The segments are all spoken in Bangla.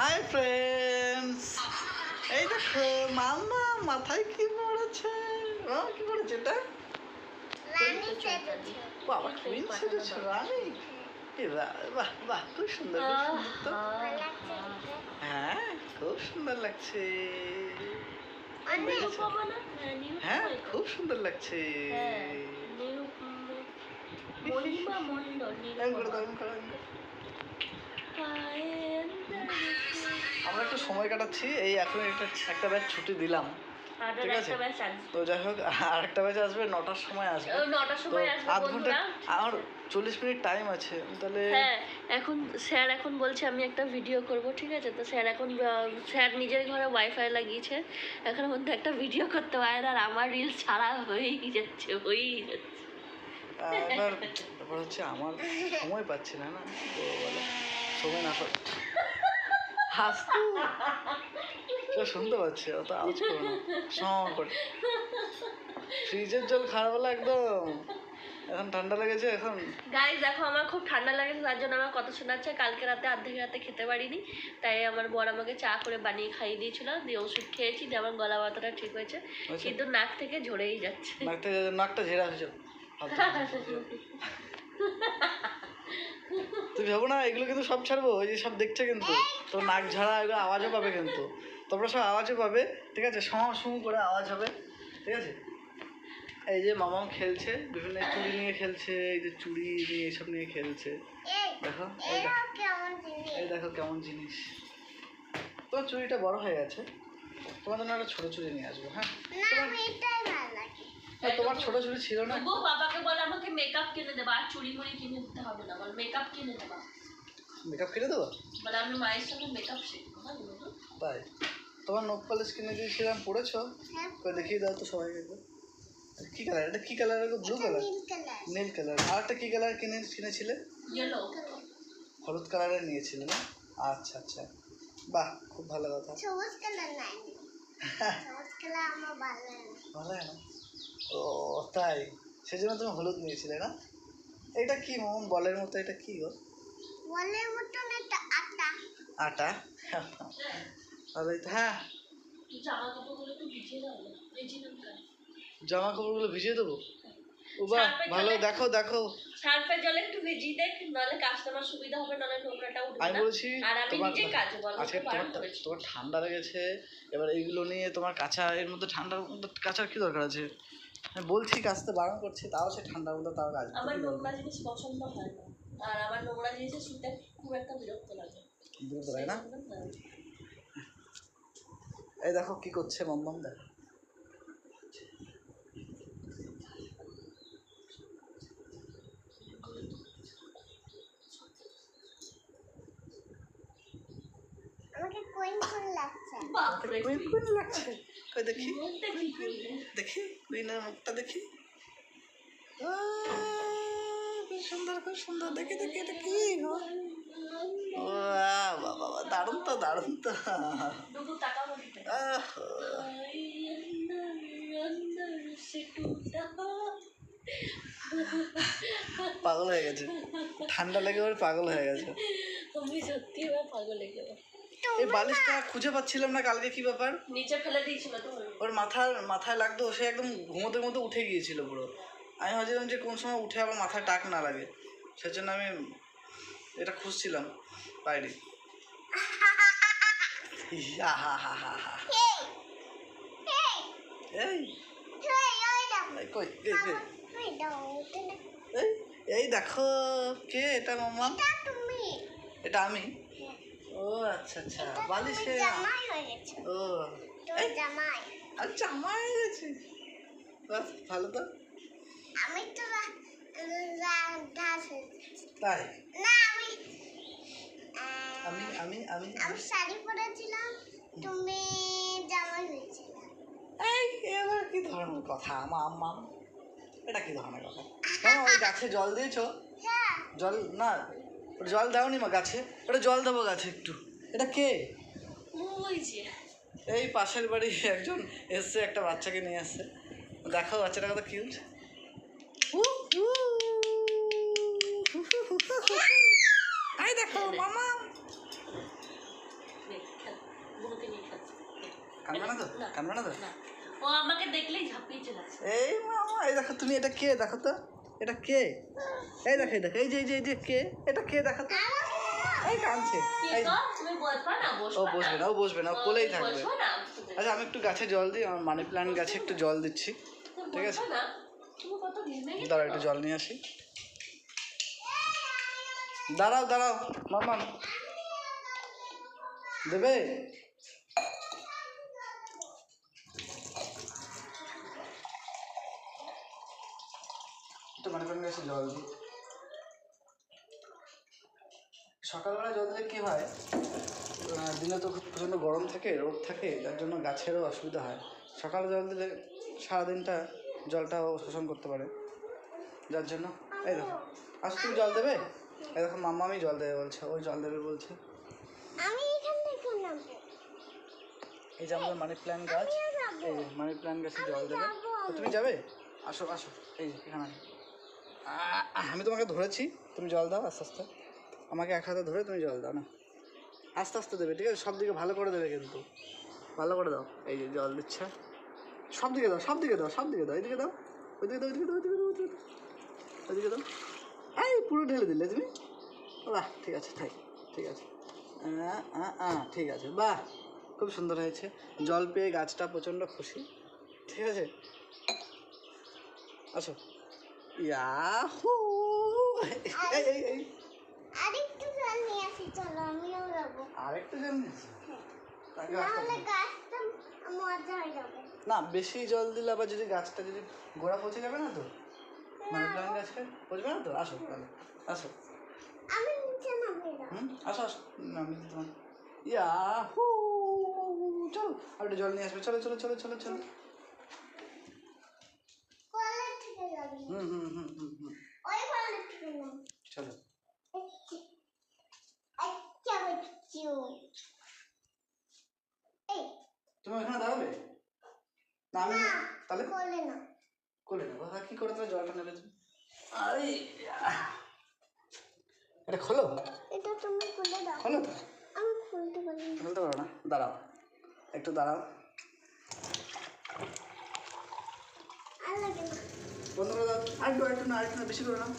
হাই ফ্রেন্ডস, এই দেখো মামা মাথায় কি পড়েছে। কি পড়েছে এটা? বাবা কুইন সেজেছে, রানী। বাহ বাহ, খুব সুন্দর, খুব সুন্দর তো। হ্যাঁ, খুব সুন্দর লাগছে। হ্যাঁ, খুব সুন্দর লাগছে। আমরা একটু সময় কাটাচ্ছি, এই এখন একটা ব্যাচ ছুটি দিলাম, ঠিক আছে? তো যাই হোক, আর একটা ব্যাচ আসবে 9টার সময় আসবে। তো আধ ঘন্টা আর 40 মিনিট টাইম আছে তাহলে। হ্যাঁ, এখন স্যার এখন বলছে আমি একটা ভিডিও করব, ঠিক আছে? তো স্যার নিজের ঘরে ওয়াইফাই লাগিয়েছে, এখন মধ্যে একটা ভিডিও করতে পারে না, আর আমার রিলস ছাড়া হয়েই যাচ্ছে। এবার হচ্ছে আমার সময় পাচ্ছি না, তো বলে সময় না পাচ্ছি। হাসতো, শুনতে পাচ্ছি, অত আওয়াজ করো না, করে। ফ্রিজের জল খারাপ হলো একদম, এখন ঠান্ডা লেগেছে। এখন গাইস দেখো, আমার খুব ঠান্ডা লেগেছে, তার জন্য আমার কথা শোনাচ্ছে। কালকে রাতে অর্ধেক রাতে খেতে পারিনি, তাই আমার বর আমাকে চা করে বানিয়ে খাইয়ে দিয়েছিল, দিয়ে ওষুধ খেয়েছি, দিয়ে আমার গলা ব্যথাটা ঠিক হয়েছে, কিন্তু নাক থেকে ঝরেই যাচ্ছে। নাকটা ঝেড়ে আসছে। তুমি ভাবো না এগুলো কিন্তু সব ছাড়বো, ওই যে সব দেখছে কিন্তু, তো নাক ঝাড়া এগুলো আওয়াজও পাবে, কিন্তু তোমরা সব আওয়াজও পাবে, ঠিক আছে? সু করে আওয়াজ হবে, ঠিক আছে? এই যে মামাম খেলছে, বিভিন্ন চুড়ি নিয়ে খেলছে, এই যে চুড়ি নিয়ে এসব নিয়ে খেলছে। দেখো এই দেখো কেমন জিনিস। তোমার চুড়িটা বড় হয়ে গেছে, তোমার জন্য একটা ছোট চুড়ি নিয়ে আসবো। হ্যাঁ, তোমার ছোট চুড়ি ছিল না? বাবাকে বলে আমাকে মেকআপ কিনে দেবা, আর চুড়ি মুড়ি কিনে দিতে হবে না, বল মেকআপ কিনে দেবা। মেকআপ কিনে দেবো? বলে আমি মায়ের সঙ্গে মেকআপ শিখবো। তাই? তোমার নখ পালিশ কিনে দিয়েছিলাম, পড়েছো? দেখিয়ে দাও তো সবাইকে। কি কালার এটা? কি কালার? ব্লু কালার, নীল কালার। আর একটা কি কালার কিনেছিলে? ইয়েলো। হলুদ কালারের নিয়েছিলে না? আচ্ছা আচ্ছা, বাহ, খুব ভালো কথা। সবুজ কালার নাই, সবুজ কালার আমার ভালো লাগে না। ভালো লাগে না? ও তাই, সেজন্য তুমি হলুদ নিয়েছিলে না? এটা কি মামুন বলের মতো? এটা কি গো? বলের মতন একটা আটা। আটা? ভালোই তো। হ্যাঁ, জামা কাপড়গুলো একটু ভিজিয়ে দাও, ভিজিয়ে দাও। জামা কাপড়গুলো ভিজিয়ে দেবো? ও বাহ, ভালো। দেখো দেখো, সার্ফের জলে একটু ভিজিয়ে দেখ, নাহলে কাস্টমার সুবিধা হবে, নাহলে নোংরাটা উঠবে না। আমি বলছি আর আমি নিজে কাজে বলবো, আজকে তোমার ঠান্ডা লেগেছে, এবার এইগুলো নিয়ে তোমার কাঁচা, এর মধ্যে ঠান্ডার মধ্যে কাঁচার কি দরকার আছে? আমি বলছি কাচতে বারণ করছি, তাও সে ঠান্ডার মধ্যে তাও কাজ। আমার নোংরা জিনিস পছন্দ হয় না, আর আমার নোংরা জিনিসে শুতে খুব একটা বিরক্ত লাগে। বিরক্ত লাগে না? এই দেখো কি করছে মাম্মাম, দেখো। আমাকে কুইন কুইন লাগছে। বাপরে, কুইন কুইন লাগছে? কই দেখি দেখি, কুইনের মুখটা দেখি। খুব সুন্দর, খুব সুন্দর। দেখি দেখি, এটা কি গো? ও বাবা, দারুণ তো, দারুণ তো। পাগল হয়ে গেছে, ঠান্ডা লেগে ওর পাগল হয়ে গেছে। আমি সত্যি এবার পাগল হয়ে যাবো। এই বালিশটা খুঁজে পাচ্ছিলাম না কালকে, কি ব্যাপার? নিচে ফেলে দিয়েছিল তো, ওর মাথায় লাগতো, সে একদম ঘুমোতে ঘুমোতে উঠে গিয়েছিল পুরো। আমি ভাবছিলাম যে কোন সময় উঠে আবার মাথায় টাক না লাগে, সেজন্য আমি এটা খুঁজছিলাম, পাইনি। এই দেখো, কে এটা? মামা, এটা আমি? ও আচ্ছা আচ্ছা, বালিশে জামাই হয়ে গেছে। ও জামাই, আর জামাই হয়ে গেছে, বাহ, ভালো তো। আমি তো তাই? না, আমি আমি আমি আমি শাড়ি পরেছিলাম, তুমি জামাই হয়েছিল। এই এবার কি ধরনের কথা মাম? এটা কি ধরনের কথা? ওই গাছে জল দিয়েছো? হ্যাঁ। জল না, জল দাওনি মা গাছে? ওটা জল দেবো গাছে একটু। এটা কে? ওই যে এই পাশের বাড়ি একজন এসছে, একটা বাচ্চাকে নিয়ে আসছে। দেখো বাচ্চাটা কত কিউট। এই দেখো মামা, কানবে না তো? না। কানবে না তো? না, ও আমাকে দেখলেই ঝাঁপিয়ে চলে আসে। এই মামা, এই দেখো তুমি, এটা কে দেখো তো, এটা কে? এই দেখো, এই দেখো, এই যে কে, এটা কে দেখো তো? এই কাঁদছে। কি এই গো, তুমি বসবা না? ও বসবা বসবে না? না, ও বসবে না, ও কোলেই তুমি থাকবে। বসবা না? তুমি আচ্ছা আমি একটু গাছে জল দিই, আমার মানি প্ল্যান্ট গাছে একটু জল দিচ্ছি। ঠিক আছে, বসবা না? তুমি কত ঘেমে গেছো। দাঁড়াও একটু জল নিয়ে আসি। দাঁড়াও দাঁড়াও মামা, দেবে? একটু মানি প্ল্যান্ট গাছে জল দিই। সকালবেলা জল দিলে কী হয়, দিনে তো খুব প্রচণ্ড গরম থাকে, রোদ থাকে, যার জন্য গাছেরও অসুবিধা হয়। সকালে জল দিলে সারাদিনটা জলটাও শোষণ করতে পারে, যার জন্য। এই দেখো, আজ তুমি জল দেবে? এই দেখো মাম্মা আমি জল দেবে বলছে, ওই জল দেবে বলছে। আমি এখান থেকে নামবো। এই যে আমাদের মানি প্ল্যান্ট গাছ, এই যে মানি প্ল্যান্ট গাছে জল দেবে। তো তুমি যাবে? আসো আসো, এই যে এখানে আসো। আমি তোমাকে ধরেছি, তুমি জল দাও আস্তে আস্তে। আমাকে এক হাতে ধরে তুমি জল দাও না, আস্তে আস্তে দেবে, ঠিক আছে? সব দিকে ভালো করে দেবে কিন্তু, ভালো করে দাও। এই যে জল দিচ্ছে, সব দিকে দাও, সব দিকে দাও, সব দিকে দাও, এইদিকে দাও, ওইদিকে দাও, ওইদিকে দাও, ওইদিকে দাও, ওইদিকে দাও, ওইদিকে দাও। এই পুরো ঢেলে দিলে তুমি? বাহ, ঠিক আছে, ঠিক আছে, ঠিক আছে, বাহ, খুব সুন্দর হয়েছে। জল পেয়ে গাছটা প্রচণ্ড খুশি, ঠিক আছে? আসো, ইয়াহু, এই এই এই আরেকটু জল নিয়ে আসি, চলো আমিও যাবো। আরেকটু জল নিয়ে আসো। তাকে নাহলে গাছটা মজা হয়ে যাবে। না, বেশি জল দিলে আবার যদি গাছটা যদি গোড়া পচে যাবে না তো, মানি প্ল্যান্ট গাছে পচবে না তো। আসো তাহলে, আসো। আমি নিচে নামিয়ে দাও। আসো আসো, আমি তোমার ইয়াহু, চলো আর একটু জল নিয়ে আসবে, চলো চলো চলো চলো চলো। কলের থেকে যাবি? হুম হুম হুম হুম হুম ওই কলের থেকে না। চলো। আচ্ছা বাচ্চু, এই তুমি ওখানে দাঁড়াবে না? আমি না, তাহলে কোলে না। কোলে নেবো। হ্যাঁ, কী করে তাহলে জলটা নেবে তুমি? আরে এটা খোলো, এটা তুমি খুলে দাও। খোলো তো। আমি খুলতে পারি না। খুলতে পারো না? দাঁড়াও একটু, দাঁড়াও। আর লাগে না। বন্ধ করে দাও। আরেকটু না, আরেকটু না, বেশি করে নাও।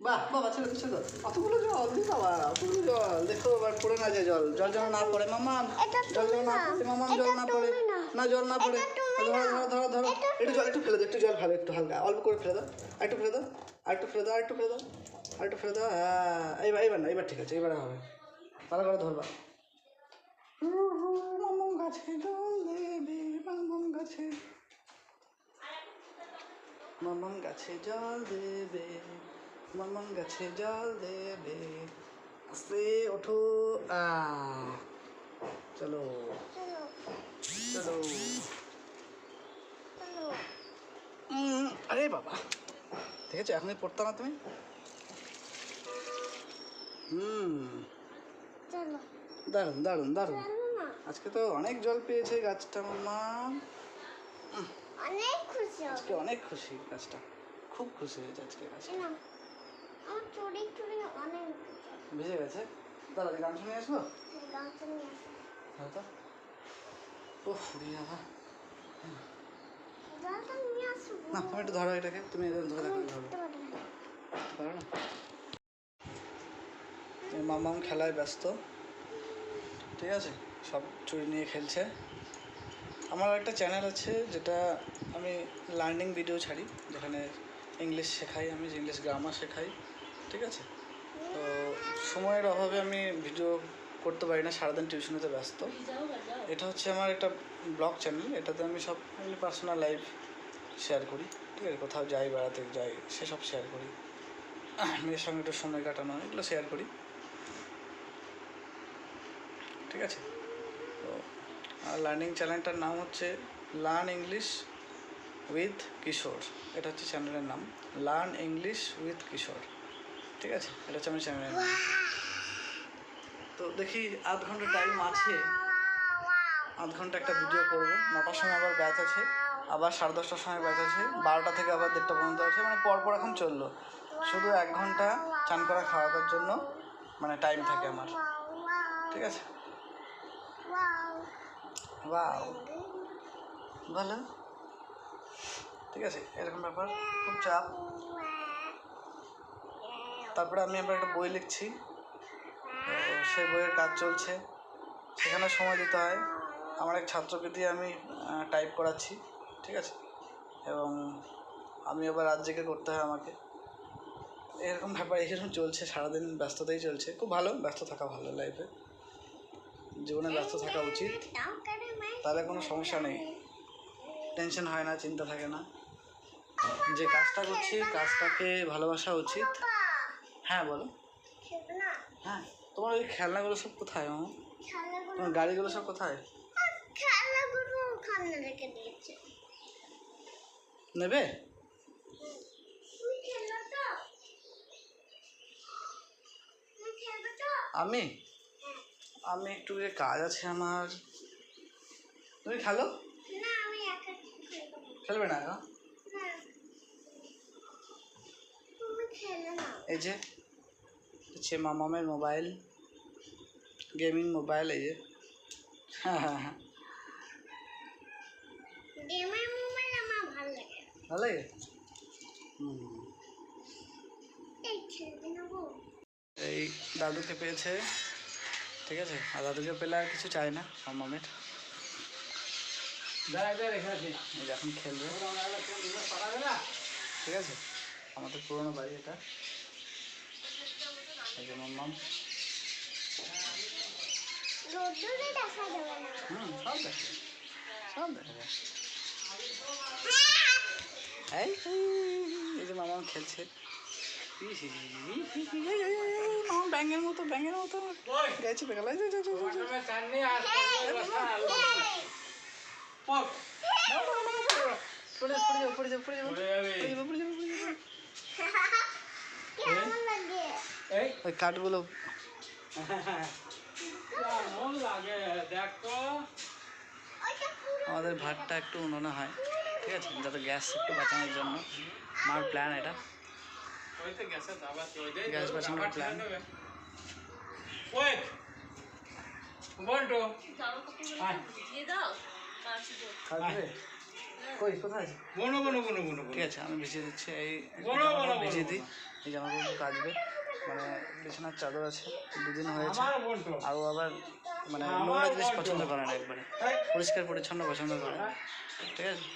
বাহ বাবা, ছেড়ে তো, ছেড়ে দাও। অতগুলো জল দিই বাবা, অতগুলো জল, দেখো এবার পড়ে না যায়, জল জল যেন না পড়ে মামা, এটা জল যেন তুমি না না। পড়ে মামা, জল এটা না তুমি পড়ে না। না, জল না পড়ে। এটা তুমি ধরো না। ধরো ধরো ধরো, এটা একটু জল, একটু ফেলে দাও, একটু জল ফেলো, একটু হালকা অল্প করে ফেলে দাও, একটু ফেলে দাও, আরেকটু ফেলে দাও, আরেকটু ফেলে দাও, আরেকটু ফেলে দাও। হ্যাঁ, এইবার না, এবার ঠিক আছে, এবারে হবে। ভালো করে ধরবা। মামা গাছে জল দেবে, মামা গাছে, মামা গাছে জল দেবে, মামা গাছে জল দেবে। আস্তে ওঠো, চলো চলো চলো। চলো। আরে বাবা, দেখেছো এখনই পড়তো না তুমি? চলো। দারুণ দারুণ দারুণ। চলো না। আজকে তো অনেক জল পেয়েছে গাছটা মামা, অনেক খুশি হবে। আজকে অনেক খুশি গাছটা, খুব খুশি হয়েছে আজকে গাছটা। এই নাও। আমার চুড়ি চুড়ি অনেক ভিজে গেছে, দাঁড়া গান শুনে আসবো। গামছা নিয়ে আসো। হয়তো ও ফুরিয়ে বাবা। জলটা নিয়ে আসো। না তুমি একটু ধরো এটাকে, তুমি ধরে দেখো, আমি ধরো, ধরতে পারি না। পারো না? মামাম খেলায় ব্যস্ত, ঠিক আছে, সব চুরি নিয়ে খেলছে। আমার একটা চ্যানেল আছে যেটা আমি লার্নিং ভিডিও ছাড়ি, যেখানে ইংলিশ শেখাই, আমি ইংলিশ গ্রামার শেখাই, ঠিক আছে? তো সময়ের অভাবে আমি ভিডিও করতে পারি না, সারাদিন টিউশনিতে ব্যস্ত। এটা হচ্ছে আমার একটা ব্লগ চ্যানেল, এটাতে আমি সব এমনি পার্সোনাল লাইফ শেয়ার করি, ঠিক আছে? কোথাও যাই, বেড়াতে যাই, সেসব শেয়ার করি, মেয়ের সঙ্গে একটু সময় কাটানো, এগুলো শেয়ার করি, ঠিক আছে? তো লার্নিং চ্যানেলটার নাম হচ্ছে লার্ন ইংলিশ উইথ কিশোর, এটা হচ্ছে চ্যানেলের নাম, লার্ন ইংলিশ উইথ কিশোর, ঠিক আছে? এটা হচ্ছে আমার চ্যানেলের নাম। তো দেখি আধ ঘন্টা টাইম আছে, আধ ঘন্টা একটা ভিডিও করবো। 9টার সময় আবার ব্যাচ আছে, আবার 10:30টার সময় ব্যাচ আছে, 12টা থেকে আবার 1:30 পর্যন্ত আছে, মানে পরপর এখন চললো। শুধু 1 ঘন্টা চান করা খাওয়ানোর জন্য মানে টাইম থাকে আমার, ঠিক আছে? ওয়াও বাও, ভালো, ঠিক আছে? এরকম ব্যাপার, খুব চাপ। তারপরে আমি আবার একটা বই লিখছি, তো সেই বইয়ের কাজ চলছে, সেখানে সময় দিতে হয়। আমার এক ছাত্রকে দিয়ে আমি টাইপ করাচ্ছি, ঠিক আছে? এবং আমি আবার রাত জেগে করতে হয় আমাকে। এরকম ব্যাপার, এরকম চলছে, সারাদিন ব্যস্ততাই চলছে। খুব ভালো, ব্যস্ত থাকা ভালো, লাইফে জীবনে ব্যস্ত থাকা উচিত, তাহলে কোনো সমস্যা নেই, টেনশন হয় না, চিন্তা থাকে না। যে কাজটা করছি কাজটাকে ভালোবাসা উচিত। হ্যাঁ বলো। হ্যাঁ, তোমার ওই খেলনাগুলো সব কোথায় মামা? তোমার গাড়িগুলো সব কোথায়? খেলনাগুলো ওখানে রেখে দিয়েছে। নেবে? তুমি খেলো তো? তুমি খেলবে তো? আমি আমি একটু যে কাজ আছে আমার। তুমি খেলো? না, আমি একা খেলবো। খেলবে না এখন? না, তুমি খেলো না। এই যে হচ্ছে মামামের মোবাইল, গেমিং মোবাইল, এই যে। হ্যাঁ হ্যাঁ হ্যাঁ, গেমের মোবাইল আমার ভালো লাগে। ভালো লাগে। এই খেলবে না গো। এই দাদুকে পেয়েছে, ঠিক আছে? আর দাদুকে পেলে আর কিছু চাই না মামামের। এই যে এখন খেলবে, ঠিক আছে? আমাদের পুরোনো বাড়ি এটা। এই যে মামাম, রোদ্দুরে দেখা যাবে না। সব দেখা যায়, সব দেখা যায়। এই এই যে মামাম খেলছে, মামা ব্যাঙের মতো, ব্যাঙের মতো গেছে বেগাল। কেমন লাগে? ওই কাঠগুলো ওইটা পুরো আমাদের ভাতটা একটু উনুনে হয়, ঠিক আছে? যাতে গ্যাস একটু বাঁচানোর জন্য মার প্ল্যান এটা, গ্যাস বাঁচানোর প্ল্যান। দিয়ে দাও মাছগুলো। থাকবে কই, কোথায় আছে? ঠিক আছে, আমি ভিজিয়ে দিচ্ছি। এই ভিজিয়ে দিই, এই জামাকাপড় কাচবে। মানে বিছানার চাদর আছে, দুদিন হয়েছে। আরও আবার মানে নোংরা জিনিস পছন্দ করে না, একবারে পরিষ্কার পরিচ্ছন্ন পছন্দ করে না, ঠিক আছে?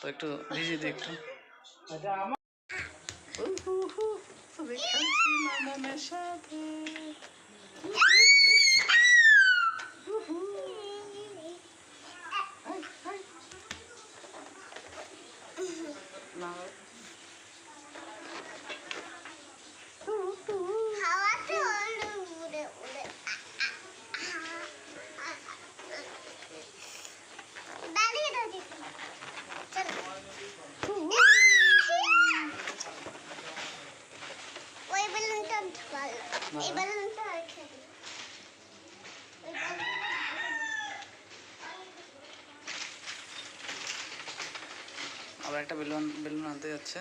তো একটু ভিজিয়ে দিই একটু। আমি খেলছি মামামের সাথে। না, হাওয়াতে উড়ে উড়ে দাঁড়িয়ে দাঁড়িয়ে চলো। ওই বেলুনটা ভালো, এই বেলুনটা রেখে দিই। আবার একটা বেলুন বেলুন আনতে যাচ্ছে।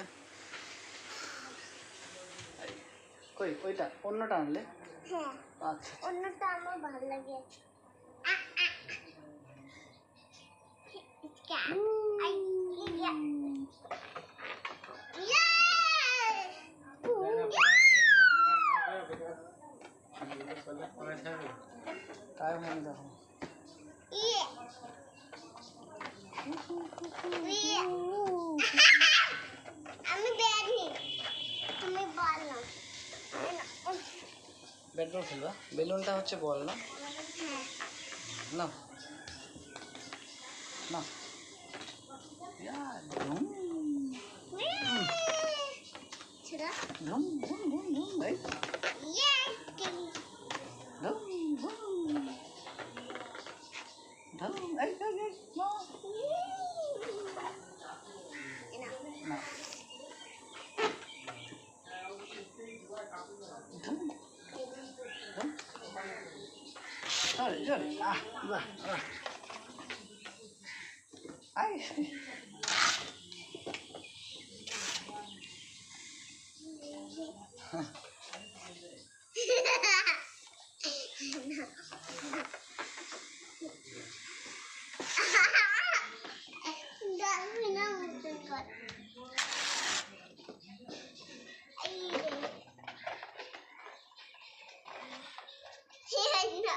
কই ওইটা, অন্যটা আনলে? হ্যাঁ, আচ্ছা, অন্যটা আমার ভালো লাগে। তাই মনে দেখো। আমি ব্যাডি, তুমি বলো। ব্যাট বল খেলবা? বেলুনটা হচ্ছে বল না? না না, ধুম ছেড়া ধুম ধুম ধুম ধুম, এই ধুম ধুম ধুম, এই না না, ধুম ধুম, চলে চলে, বাহ বাহ, আই যাবি না মতন কর এই রে না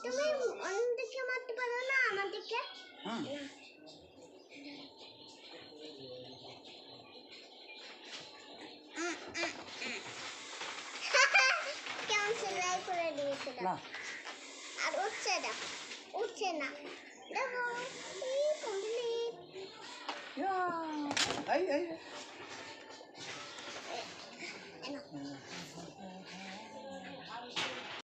তুমি অন্যদিকে মারতে পারো না আমাদেরকে হুম কেমন সেলাই করে দিয়েছে না আর উঠছে না উঠছে না দেখো কমপ্লিট এই